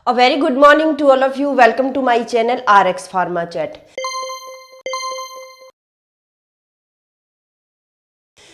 A very good morning to all of you. Welcome to my channel RX Pharma Chat.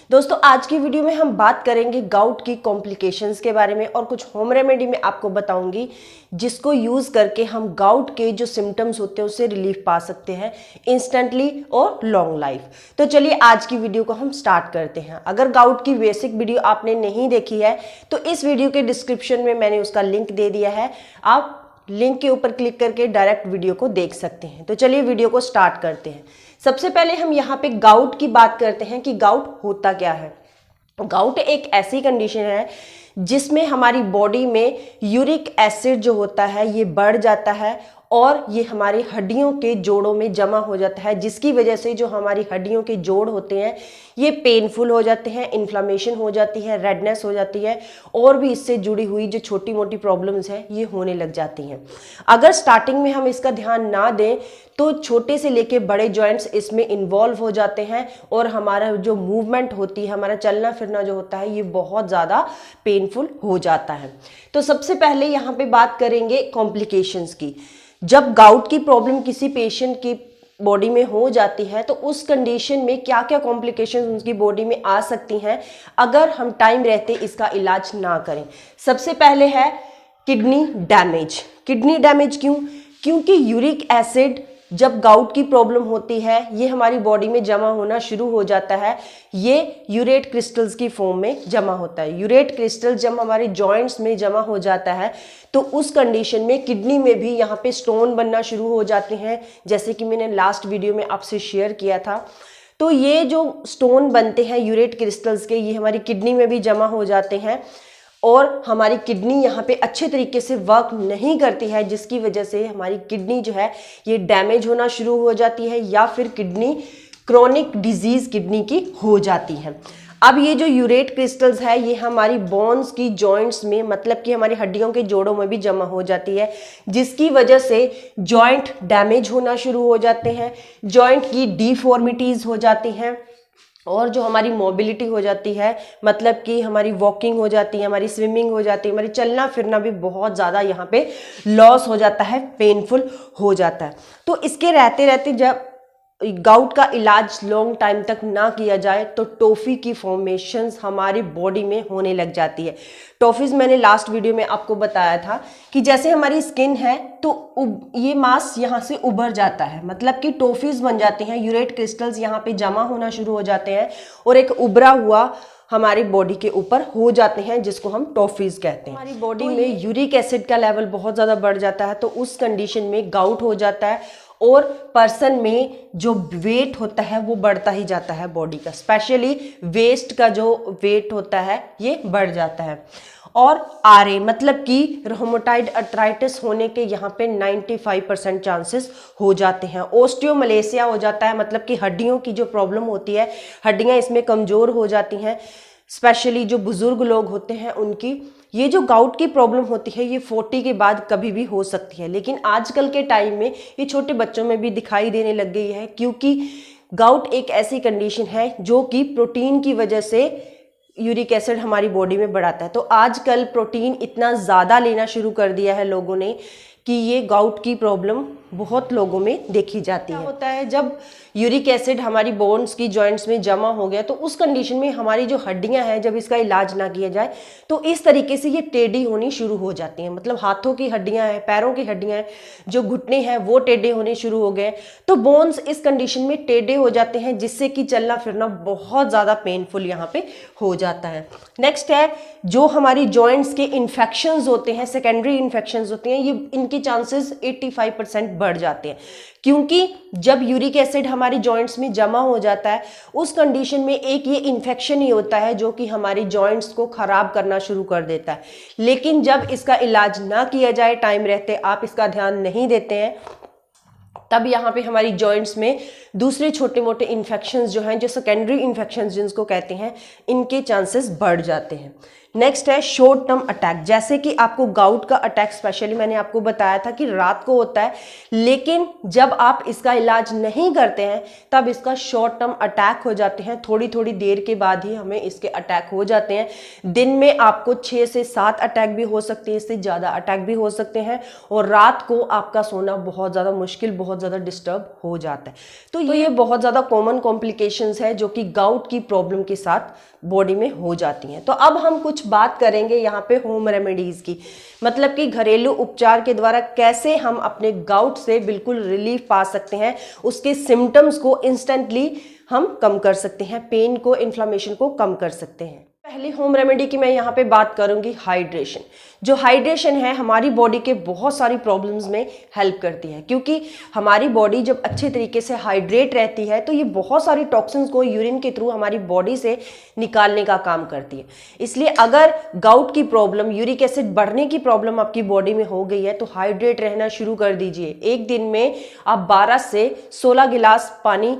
दोस्तों आज की video में हम बात करेंगे गाउट की कॉम्प्लिकेशंस के बारे में और कुछ होम रेमेडी में आपको बताऊंगी जिसको यूज करके हम गाउट के जो सिम्टम्स होते हैं उससे रिलीफ पा सकते हैं इंस्टेंटली और लॉन्ग लाइफ। तो चलिए आज की वीडियो को हम स्टार्ट करते हैं। अगर गाउट की बेसिक वीडियो आपने नहीं देखी है तो इस वीडियो के डिस्क्रिप्शन में मैंने उसका लिंक दे दिया है, आप लिंक के ऊपर क्लिक करके डायरेक्ट वीडियो को देख सकते हैं। तो चलिए वीडियो को स्टार्ट करते हैं। सबसे पहले हम यहाँ पे गाउट की बात करते हैं कि गाउट होता क्या है। गाउट एक ऐसी कंडीशन है जिसमें हमारी बॉडी में यूरिक एसिड जो होता है ये बढ़ जाता है और ये हमारी हड्डियों के जोड़ों में जमा हो जाता है, जिसकी वजह से जो हमारी हड्डियों के जोड़ होते हैं ये पेनफुल हो जाते हैं, इन्फ्लामेशन हो जाती है, रेडनेस हो जाती है और भी इससे जुड़ी हुई जो छोटी मोटी प्रॉब्लम्स हैं ये होने लग जाती हैं। अगर स्टार्टिंग में हम इसका ध्यान ना दें तो छोटे से लेके बड़े जॉइंट्स इसमें इन्वॉल्व हो जाते हैं और हमारा जो मूवमेंट होती है, हमारा चलना फिरना जो होता है ये बहुत ज़्यादा पेनफुल हो जाता है। तो सबसे पहले यहाँ पे बात करेंगे कॉम्प्लिकेशंस की। जब गाउट की प्रॉब्लम किसी पेशेंट की बॉडी में हो जाती है तो उस कंडीशन में क्या क्या कॉम्प्लिकेशंस उनकी बॉडी में आ सकती हैं अगर हम टाइम रहते इसका इलाज ना करें। सबसे पहले है किडनी डैमेज। किडनी डैमेज क्यों? क्योंकि यूरिक एसिड जब गाउट की प्रॉब्लम होती है ये हमारी बॉडी में जमा होना शुरू हो जाता है, ये यूरेट क्रिस्टल्स की फॉर्म में जमा होता है। यूरेट क्रिस्टल जब हमारे जॉइंट्स में जमा हो जाता है तो उस कंडीशन में किडनी में भी यहाँ पे स्टोन बनना शुरू हो जाते हैं, जैसे कि मैंने लास्ट वीडियो में आपसे शेयर किया था। तो ये जो स्टोन बनते हैं यूरेट क्रिस्टल्स के ये हमारी किडनी में भी जमा हो जाते हैं और हमारी किडनी यहाँ पे अच्छे तरीके से वर्क नहीं करती है, जिसकी वजह से हमारी किडनी जो है ये डैमेज होना शुरू हो जाती है या फिर किडनी क्रोनिक डिजीज किडनी की हो जाती है। अब ये जो यूरेट क्रिस्टल्स है ये हमारी बोन्स की जॉइंट्स में, मतलब कि हमारी हड्डियों के जोड़ों में भी जमा हो जाती है, जिसकी वजह से जॉइंट डैमेज होना शुरू हो जाते हैं, जॉइंट की डिफॉर्मिटीज हो जाती हैं और जो हमारी मोबिलिटी हो जाती है, मतलब कि हमारी वॉकिंग हो जाती है, हमारी स्विमिंग हो जाती है, हमारी चलना फिरना भी बहुत ज़्यादा यहाँ पे लॉस हो जाता है, पेनफुल हो जाता है। तो इसके रहते रहते जब गाउट का इलाज लॉन्ग टाइम तक ना किया जाए तो टॉफी की फॉर्मेशंस हमारी बॉडी में होने लग जाती है। टॉफीज मैंने लास्ट वीडियो में आपको बताया था कि जैसे हमारी स्किन है तो ये मांस यहाँ से उभर जाता है, मतलब कि टॉफीज बन जाते हैं, यूरेट क्रिस्टल्स यहाँ पे जमा होना शुरू हो जाते हैं और एक उभरा हुआ हमारी बॉडी के ऊपर हो जाते हैं जिसको हम टॉफीज कहते हैं। हमारी बॉडी में यूरिक एसिड का लेवल बहुत ज़्यादा बढ़ जाता है तो उस कंडीशन में गाउट हो जाता है और पर्सन में जो वेट होता है वो बढ़ता ही जाता है बॉडी का, स्पेशली वेस्ट का जो वेट होता है ये बढ़ जाता है। और आरए मतलब कि रोमेटॉइड अर्थराइटिस होने के यहाँ पे 95% चांसेस हो जाते हैं। ओस्टियोमलेसिया हो जाता है, मतलब कि हड्डियों की जो प्रॉब्लम होती है, हड्डियाँ इसमें कमज़ोर हो जाती हैं, स्पेशली जो बुजुर्ग लोग होते हैं उनकी। ये जो गाउट की प्रॉब्लम होती है ये 40 के बाद कभी भी हो सकती है, लेकिन आजकल के टाइम में ये छोटे बच्चों में भी दिखाई देने लग गई है, क्योंकि गाउट एक ऐसी कंडीशन है जो कि प्रोटीन की वजह से यूरिक एसिड हमारी बॉडी में बढ़ाता है। तो आजकल प्रोटीन इतना ज़्यादा लेना शुरू कर दिया है लोगों ने कि ये गाउट की प्रॉब्लम बहुत लोगों में देखी जाती है। होता है जब यूरिक एसिड हमारी बोन्स की जॉइंट्स में जमा हो गया तो उस कंडीशन में हमारी जो हड्डियां हैं जब इसका इलाज ना किया जाए तो इस तरीके से ये टेढ़ी होनी शुरू हो जाती हैं, मतलब हाथों की हड्डियां हैं, पैरों की हड्डियां हैं, जो घुटने हैं वो टेढ़े होने शुरू हो गए। तो बोन्स इस कंडीशन में टेढ़े हो जाते हैं जिससे कि चलना फिरना बहुत ज़्यादा पेनफुल यहाँ पे हो जाता है। नेक्स्ट है जो हमारी जॉइंट्स के इन्फेक्शंस होते हैं, सेकेंडरी इन्फेक्शंस होते हैं, ये इनके चांसेस 85% बढ़ जाते हैं, क्योंकि जब यूरिक एसिड हमारी जॉइंट्स में जमा हो जाता है उस कंडीशन में एक ये इन्फेक्शन ही होता है जो कि हमारी जॉइंट्स को खराब करना शुरू कर देता है। लेकिन जब इसका इलाज ना किया जाए, टाइम रहते आप इसका ध्यान नहीं देते हैं, तब यहाँ पे हमारी जॉइंट्स में दूसरे छोटे मोटे इन्फेक्शंस जो हैं, जो सेकेंडरी इन्फेक्शंस जिनको कहते हैं, इनके चांसेस बढ़ जाते हैं। नेक्स्ट है शॉर्ट टर्म अटैक, जैसे कि आपको गाउट का अटैक स्पेशली मैंने आपको बताया था कि रात को होता है, लेकिन जब आप इसका इलाज नहीं करते हैं तब इसका शॉर्ट टर्म अटैक हो जाते हैं। थोड़ी थोड़ी देर के बाद ही हमें इसके अटैक हो जाते हैं। दिन में आपको 6 से 7 अटैक भी हो सकते हैं, इससे ज़्यादा अटैक भी हो सकते हैं, और रात को आपका सोना बहुत ज़्यादा मुश्किल, बहुत ज़्यादा डिस्टर्ब हो जाता है। तो ये बहुत ज़्यादा कॉमन कॉम्प्लिकेशंस है जो कि गाउट की प्रॉब्लम के साथ बॉडी में हो जाती हैं। तो अब हम कुछ बात करेंगे यहाँ पे होम रेमेडीज की, मतलब कि घरेलू उपचार के द्वारा कैसे हम अपने गाउट से बिल्कुल रिलीफ पा सकते हैं, उसके सिम्टम्स को इंस्टेंटली हम कम कर सकते हैं, पेन को, इन्फ्लामेशन को कम कर सकते हैं। पहली होम रेमेडी की मैं यहाँ पे बात करूंगी हाइड्रेशन। जो हाइड्रेशन है हमारी बॉडी के बहुत सारी प्रॉब्लम्स में हेल्प करती है, क्योंकि हमारी बॉडी जब अच्छे तरीके से हाइड्रेट रहती है तो ये बहुत सारी टॉक्सिन्स को यूरिन के थ्रू हमारी बॉडी से निकालने का काम करती है। इसलिए अगर गाउट की प्रॉब्लम, यूरिक एसिड बढ़ने की प्रॉब्लम आपकी बॉडी में हो गई है तो हाइड्रेट रहना शुरू कर दीजिए। एक दिन में आप 12 से 16 गिलास पानी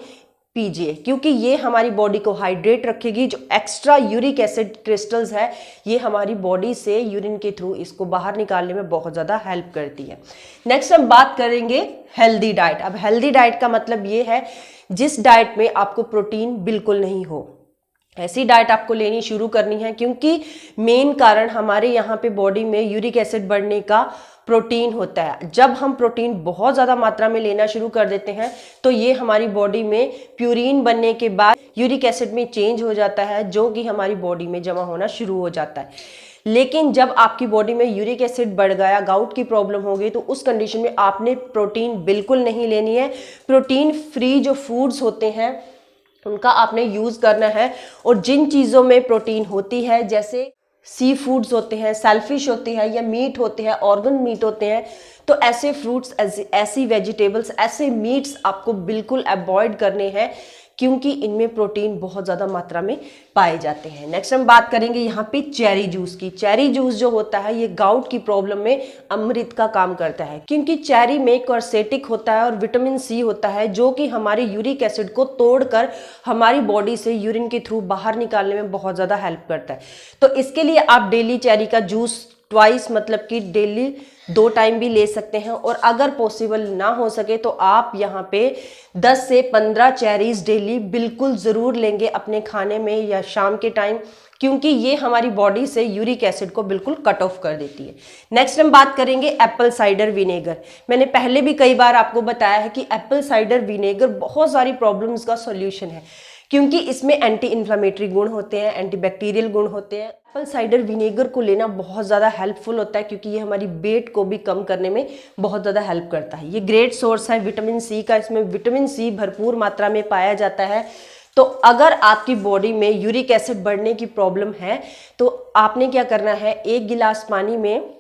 पीजिए, क्योंकि ये हमारी बॉडी को हाइड्रेट रखेगी। जो एक्स्ट्रा यूरिक एसिड क्रिस्टल्स है ये हमारी बॉडी से यूरिन के थ्रू इसको बाहर निकालने में बहुत ज़्यादा हेल्प करती है। नेक्स्ट हम बात करेंगे हेल्दी डाइट। अब हेल्दी डाइट का मतलब ये है जिस डाइट में आपको प्रोटीन बिल्कुल नहीं हो, ऐसी डाइट आपको लेनी शुरू करनी है, क्योंकि मेन कारण हमारे यहाँ पे बॉडी में यूरिक एसिड बढ़ने का प्रोटीन होता है। जब हम प्रोटीन बहुत ज़्यादा मात्रा में लेना शुरू कर देते हैं तो ये हमारी बॉडी में प्यूरिन बनने के बाद यूरिक एसिड में चेंज हो जाता है, जो कि हमारी बॉडी में जमा होना शुरू हो जाता है। लेकिन जब आपकी बॉडी में यूरिक एसिड बढ़ गया, गाउट की प्रॉब्लम हो गई, तो उस कंडीशन में आपने प्रोटीन बिल्कुल नहीं लेनी है। प्रोटीन फ्री जो फूड्स होते हैं उनका आपने यूज़ करना है, और जिन चीज़ों में प्रोटीन होती है जैसे सी फूड्स होते हैं, सेलफिश होती है, या मीट होते हैं, ऑर्गन मीट होते हैं, तो ऐसे फ्रूट्स, ऐसी वेजिटेबल्स, ऐसे मीट्स आपको बिल्कुल अवॉइड करने हैं, क्योंकि इनमें प्रोटीन बहुत ज़्यादा मात्रा में पाए जाते हैं। नेक्स्ट हम बात करेंगे यहाँ पे चेरी जूस की। चेरी जूस जो होता है ये गाउट की प्रॉब्लम में अमृत का काम करता है, क्योंकि चेरी में क्वर्सेटिक होता है और विटामिन सी होता है, जो कि हमारे यूरिक एसिड को तोड़कर हमारी बॉडी से यूरिन के थ्रू बाहर निकालने में बहुत ज़्यादा हेल्प करता है। तो इसके लिए आप डेली चेरी का जूस ट्वाइस, मतलब कि डेली 2 टाइम भी ले सकते हैं, और अगर पॉसिबल ना हो सके तो आप यहाँ पे 10 से 15 चेरीज डेली बिल्कुल ज़रूर लेंगे अपने खाने में या शाम के टाइम, क्योंकि ये हमारी बॉडी से यूरिक एसिड को बिल्कुल कट ऑफ कर देती है। नेक्स्ट हम बात करेंगे एप्पल साइडर विनेगर। मैंने पहले भी कई बार आपको बताया है कि एप्पल साइडर विनेगर बहुत सारी प्रॉब्लम्स का सॉल्यूशन है, क्योंकि इसमें एंटी इन्फ्लामेटरी गुण होते हैं, एंटीबैक्टीरियल गुण होते हैं। एप्पल साइडर विनेगर को लेना बहुत ज़्यादा हेल्पफुल होता है, क्योंकि ये हमारी वेट को भी कम करने में बहुत ज़्यादा हेल्प करता है। ये ग्रेट सोर्स है विटामिन सी का, इसमें विटामिन सी भरपूर मात्रा में पाया जाता है। तो अगर आपकी बॉडी में यूरिक एसिड बढ़ने की प्रॉब्लम है तो आपने क्या करना है, 1 गिलास पानी में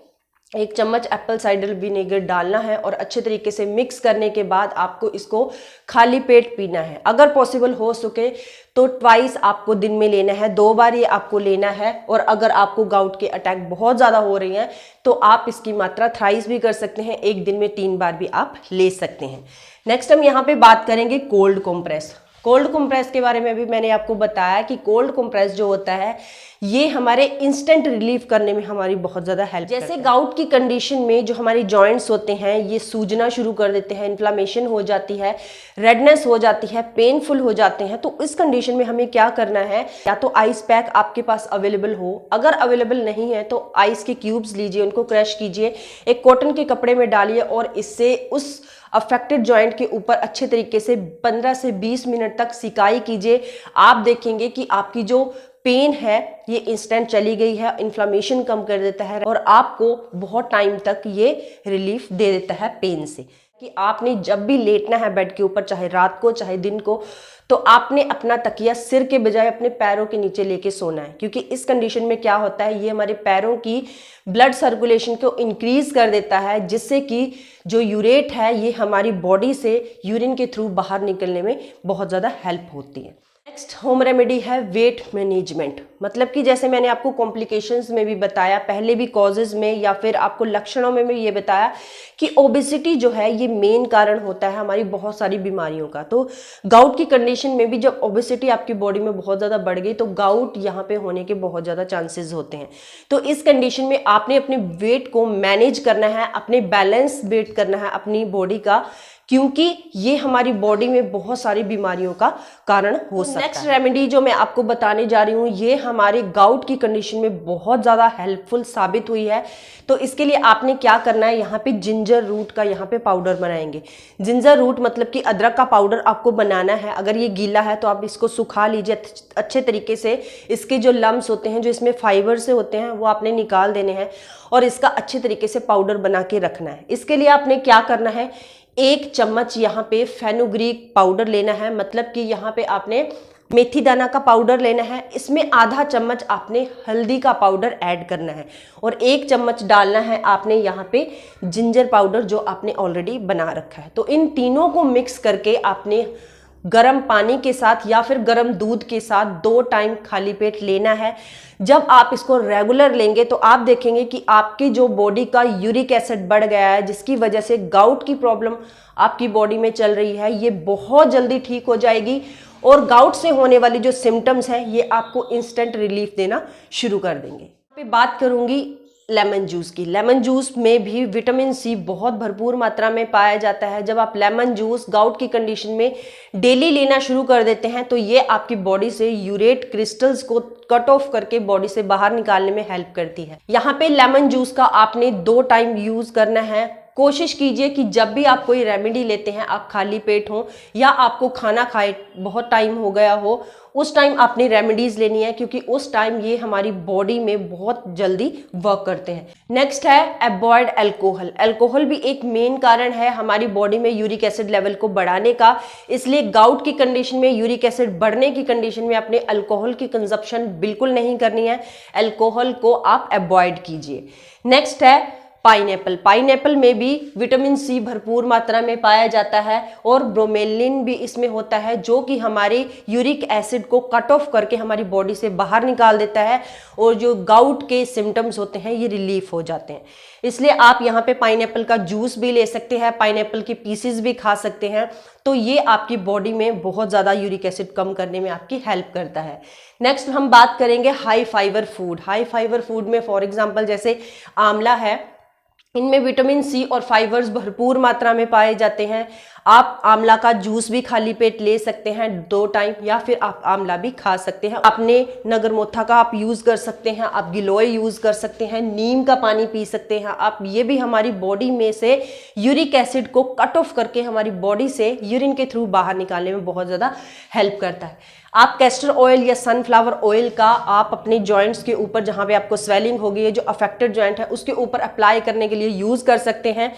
1 चम्मच एप्पल साइडर विनेगर डालना है, और अच्छे तरीके से मिक्स करने के बाद आपको इसको खाली पेट पीना है। अगर पॉसिबल हो सके तो ट्वाइस आपको दिन में लेना है, 2 बार ये आपको लेना है। और अगर आपको गाउट के अटैक बहुत ज़्यादा हो रही हैं तो आप इसकी मात्रा थ्राइस भी कर सकते हैं, एक दिन में 3 बार भी आप ले सकते हैं। नेक्स्ट हम यहाँ पे बात करेंगे कोल्ड कंप्रेस। कोल्ड कंप्रेस के बारे में भी मैंने आपको बताया कि कोल्ड कंप्रेस जो होता है ये हमारे इंस्टेंट रिलीफ करने में हमारी बहुत ज़्यादा हेल्प करता है। जैसे गाउट की कंडीशन में जो हमारे जॉइंट्स होते हैं ये सूजना शुरू कर देते हैं, इन्फ्लामेशन हो जाती है, रेडनेस हो जाती है, पेनफुल हो जाते हैं, तो इस कंडीशन में हमें क्या करना है, या तो आइस पैक आपके पास अवेलेबल हो, अगर अवेलेबल नहीं है तो आइस के क्यूब्स लीजिए, उनको क्रश कीजिए, एक कॉटन के कपड़े में डालिए और इससे उस अफेक्टेड जॉइंट के ऊपर अच्छे तरीके से 15 से 20 मिनट तक सिकाई कीजिए। आप देखेंगे कि आपकी जो पेन है ये इंस्टेंट चली गई है, इन्फ्लामेशन कम कर देता है, और आपको बहुत टाइम तक ये रिलीफ दे देता है पेन से। कि आपने जब भी लेटना है बेड के ऊपर, चाहे रात को चाहे दिन को, तो आपने अपना तकिया सिर के बजाय अपने पैरों के नीचे लेके सोना है, क्योंकि इस कंडीशन में क्या होता है, ये हमारे पैरों की ब्लड सर्कुलेशन को इंक्रीज कर देता है, जिससे कि जो यूरेट है ये हमारी बॉडी से यूरिन के थ्रू बाहर निकलने में बहुत ज़्यादा हेल्प होती है। नेक्स्ट होम रेमेडी है वेट मैनेजमेंट। मतलब कि जैसे मैंने आपको कॉम्प्लिकेशंस में भी बताया, पहले भी कॉजेज में या फिर आपको लक्षणों में भी ये बताया कि ओबेसिटी जो है ये मेन कारण होता है हमारी बहुत सारी बीमारियों का। तो गाउट की कंडीशन में भी जब ओबेसिटी आपकी बॉडी में बहुत ज़्यादा बढ़ गई तो गाउट यहाँ पे होने के बहुत ज़्यादा चांसेस होते हैं। तो इस कंडीशन में आपने अपने वेट को मैनेज करना है, अपने बैलेंस वेट करना है अपनी बॉडी का, क्योंकि ये हमारी बॉडी में बहुत सारी बीमारियों का कारण हो सकता है। नेक्स्ट रेमेडी जो मैं आपको बताने जा रही हूँ ये हमारे गाउट की कंडीशन में बहुत ज़्यादा हेल्पफुल साबित हुई है। तो इसके लिए आपने क्या करना है, यहाँ पे जिंजर रूट का यहाँ पे पाउडर बनाएंगे। जिंजर रूट मतलब कि अदरक का पाउडर आपको बनाना है। अगर ये गीला है तो आप इसको सुखा लीजिए अच्छे तरीके से। इसके जो लम्स होते हैं, जो इसमें फाइबर से होते हैं, वो आपने निकाल देने हैं और इसका अच्छे तरीके से पाउडर बना के रखना है। इसके लिए आपने क्या करना है, 1 चम्मच यहाँ पे फेनुग्रीक पाउडर लेना है। मतलब कि यहाँ पे आपने मेथी दाना का पाउडर लेना है, इसमें आधा चम्मच आपने हल्दी का पाउडर ऐड करना है और 1 चम्मच डालना है आपने यहाँ पे जिंजर पाउडर जो आपने ऑलरेडी बना रखा है। तो इन तीनों को मिक्स करके आपने गर्म पानी के साथ या फिर गर्म दूध के साथ 2 टाइम खाली पेट लेना है। जब आप इसको रेगुलर लेंगे तो आप देखेंगे कि आपकी जो बॉडी का यूरिक एसिड बढ़ गया है, जिसकी वजह से गाउट की प्रॉब्लम आपकी बॉडी में चल रही है, ये बहुत जल्दी ठीक हो जाएगी और गाउट से होने वाली जो सिम्टम्स हैं ये आपको इंस्टेंट रिलीफ देना शुरू कर देंगे। यहाँ पे बात करूंगी लेमन जूस की। लेमन जूस में भी विटामिन सी बहुत भरपूर मात्रा में पाया जाता है। जब आप लेमन जूस गाउट की कंडीशन में डेली लेना शुरू कर देते हैं तो ये आपकी बॉडी से यूरेट क्रिस्टल्स को कट ऑफ करके बॉडी से बाहर निकालने में हेल्प करती है। यहाँ पे लेमन जूस का आपने 2 टाइम यूज करना है। कोशिश कीजिए कि जब भी आप कोई रेमेडी लेते हैं आप खाली पेट हो या आपको खाना खाए बहुत टाइम हो गया हो, उस टाइम आपने रेमेडीज लेनी है, क्योंकि उस टाइम ये हमारी बॉडी में बहुत जल्दी वर्क करते हैं। नेक्स्ट है अवॉइड अल्कोहल। अल्कोहल भी एक मेन कारण है हमारी बॉडी में यूरिक एसिड लेवल को बढ़ाने का। इसलिए गाउट की कंडीशन में, यूरिक एसिड बढ़ने की कंडीशन में आपने अल्कोहल की कंजप्शन बिल्कुल नहीं करनी है। अल्कोहल को आप अवॉइड कीजिए। नेक्स्ट है पाइनएप्पल। पाइनएप्पल में भी विटामिन सी भरपूर मात्रा में पाया जाता है और ब्रोमेलिन भी इसमें होता है, जो कि हमारे यूरिक एसिड को कट ऑफ करके हमारी बॉडी से बाहर निकाल देता है और जो गाउट के सिम्टम्स होते हैं ये रिलीफ हो जाते हैं। इसलिए आप यहाँ पे पाइनएप्पल का जूस भी ले सकते हैं, पाइनएप्पल के पीसेस भी खा सकते हैं। तो ये आपकी बॉडी में बहुत ज़्यादा यूरिक एसिड कम करने में आपकी हेल्प करता है। नेक्स्ट हम बात करेंगे high fibre food. High fibre food में फॉर एग्जांपल जैसे आंवला है, इनमें विटामिन सी और फाइबर्स भरपूर मात्रा में पाए जाते हैं। आप आंवला का जूस भी खाली पेट ले सकते हैं 2 टाइम, या फिर आप आंवला भी खा सकते हैं। आपने नगरमोथा का आप यूज कर सकते हैं, आप गिलोय यूज कर सकते हैं, नीम का पानी पी सकते हैं आप। ये भी हमारी बॉडी में से यूरिक एसिड को कट ऑफ करके हमारी बॉडी से यूरिन के थ्रू बाहर निकालने में बहुत ज़्यादा हेल्प करता है। आप कैस्टर ऑयल या सनफ्लावर ऑयल का आप अपने जॉइंट्स के ऊपर, जहाँ पे आपको स्वेलिंग होगी है, जो अफेक्टेड जॉइंट है उसके ऊपर अप्लाई करने के लिए यूज कर सकते हैं।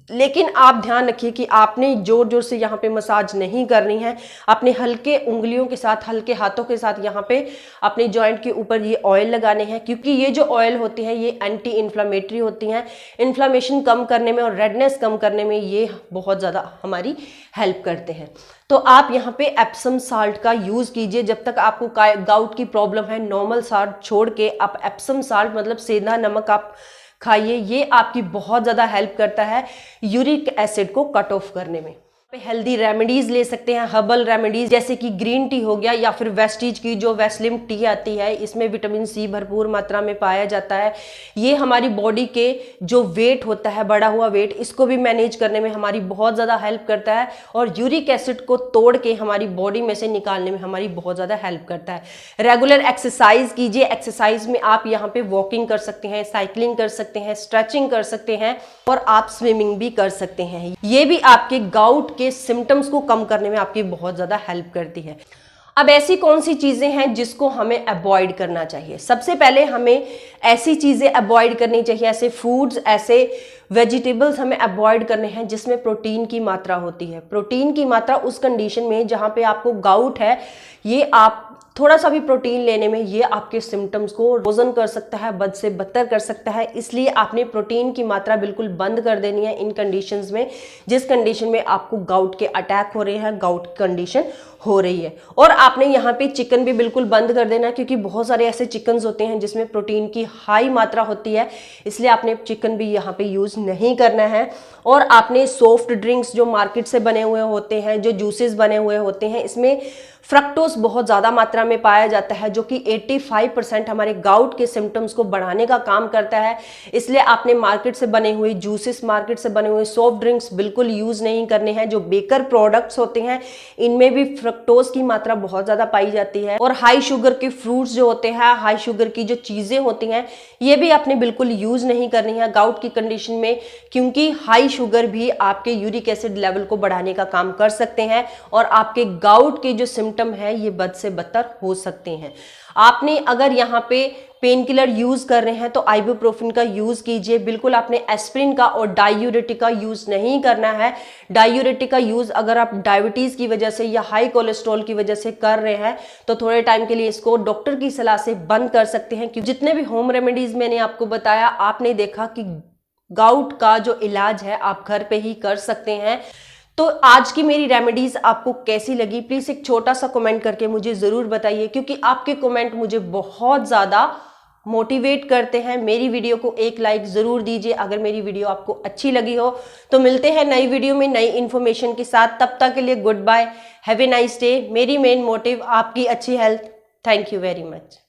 लेकिन आप ध्यान रखिए कि आपने जोर जोर से यहाँ पे मसाज नहीं करनी है। अपने हल्के उंगलियों के साथ, हल्के हाथों के साथ यहाँ पे अपने जॉइंट के ऊपर ये ऑयल लगाने हैं, क्योंकि ये जो ऑयल होती है ये एंटी इन्फ्लामेटरी होती हैं। इन्फ्लामेशन कम करने में और रेडनेस कम करने में ये बहुत ज़्यादा हमारी हेल्प करते हैं। तो आप यहाँ पे एप्सम साल्ट का यूज़ कीजिए। जब तक आपको गाउट की प्रॉब्लम है, नॉर्मल साल्ट छोड़ के आप एप्सम साल्ट मतलब सेंधा नमक आप खाइए। ये आपकी बहुत ज़्यादा हेल्प करता है यूरिक एसिड को कट ऑफ करने में। हेल्दी रेमेडीज ले सकते हैं, हर्बल रेमेडीज जैसे कि ग्रीन टी हो गया या फिर वेस्टीज की जो वेस्लिम टी आती है, इसमें विटामिन सी भरपूर मात्रा में पाया जाता है। ये हमारी बॉडी के जो वेट होता है, बढ़ा हुआ वेट, इसको भी मैनेज करने में हमारी बहुत ज़्यादा हेल्प करता है और यूरिक एसिड को तोड़ के हमारी बॉडी में से निकालने में हमारी बहुत ज़्यादा हेल्प करता है। रेगुलर एक्सरसाइज कीजिए। एक्सरसाइज में आप यहाँ पे वॉकिंग कर सकते हैं, साइकिलिंग कर सकते हैं, स्ट्रेचिंग कर सकते हैं और आप स्विमिंग भी कर सकते हैं। ये भी आपके गाउट के सिम्टम्स को कम करने में आपकी बहुत ज्यादा हेल्प करती है। अब ऐसी कौन सी चीजें हैं जिसको हमें अवॉइड करना चाहिए? सबसे पहले हमें ऐसी चीजें अवॉइड करनी चाहिए, ऐसे फूड्स, ऐसे वेजिटेबल्स हमें अवॉइड करने हैं जिसमें प्रोटीन की मात्रा होती है। प्रोटीन की मात्रा उस कंडीशन में जहां पे आपको गाउट है, ये आप थोड़ा सा भी प्रोटीन लेने में ये आपके सिम्टम्स को वर्सन कर सकता है, बद से बदतर कर सकता है। इसलिए आपने प्रोटीन की मात्रा बिल्कुल बंद कर देनी है इन कंडीशंस में, जिस कंडीशन में आपको गाउट के अटैक हो रहे हैं, गाउट कंडीशन हो रही है। और आपने यहाँ पे चिकन भी बिल्कुल बंद कर देना है, क्योंकि बहुत सारे ऐसे चिकन्स होते हैं जिसमें प्रोटीन की हाई मात्रा होती है, इसलिए आपने चिकन भी यहाँ पे यूज नहीं करना है। और आपने सॉफ्ट ड्रिंक्स जो मार्केट से बने हुए होते हैं, जो जूसेस बने हुए होते हैं, इसमें फ्रक्टोज बहुत ज़्यादा मात्रा में पाया जाता है, जो कि 85% हमारे गाउट के सिम्टम्स को बढ़ाने का काम करता है। इसलिए आपने मार्केट से बने हुए जूसेस, मार्केट से बने हुए सॉफ्ट ड्रिंक्स बिल्कुल यूज़ नहीं करने हैं। जो बेकर प्रोडक्ट्स होते हैं इनमें भी फ्रक्टोज की मात्रा बहुत ज़्यादा पाई जाती है। और हाई शुगर के फ्रूट्स जो होते हैं, हाई शुगर की जो चीज़ें होती हैं, ये भी आपने बिल्कुल यूज़ नहीं करनी है गाउट की कंडीशन में, क्योंकि हाई शुगर भी आपके यूरिक एसिड लेवल को बढ़ाने का काम कर सकते हैं और आपके गाउट के जो सिम्टम है ये बद से बदतर हो सकते हैं। आपने अगर यहाँ पे पेन किलर यूज कर रहे हैं तो आइबुप्रोफेन का यूज कीजिए, बिल्कुल आपने एस्प्रिन का और डायूरेटिक का यूज नहीं करना है। डायूरेटिक का यूज अगर आप डायबिटीज की वजह से या हाई कोलेस्ट्रॉल की वजह से कर रहे हैं तो थोड़े टाइम के लिए इसको डॉक्टर की सलाह से बंद कर सकते हैं। क्योंकि जितने भी होम रेमेडीज मैंने आपको बताया, आपने देखा कि गाउट का जो इलाज है आप घर पे ही कर सकते हैं। तो आज की मेरी रेमेडीज आपको कैसी लगी, प्लीज एक छोटा सा कमेंट करके मुझे जरूर बताइए, क्योंकि आपके कमेंट मुझे बहुत ज्यादा मोटिवेट करते हैं। मेरी वीडियो को एक लाइक जरूर दीजिए अगर मेरी वीडियो आपको अच्छी लगी हो। तो मिलते हैं नई वीडियो में नई इन्फॉर्मेशन के साथ, तब तक के लिए good bye, have a nice day. मेरी मेन मोटिव आपकी अच्छी health. Thank you very much.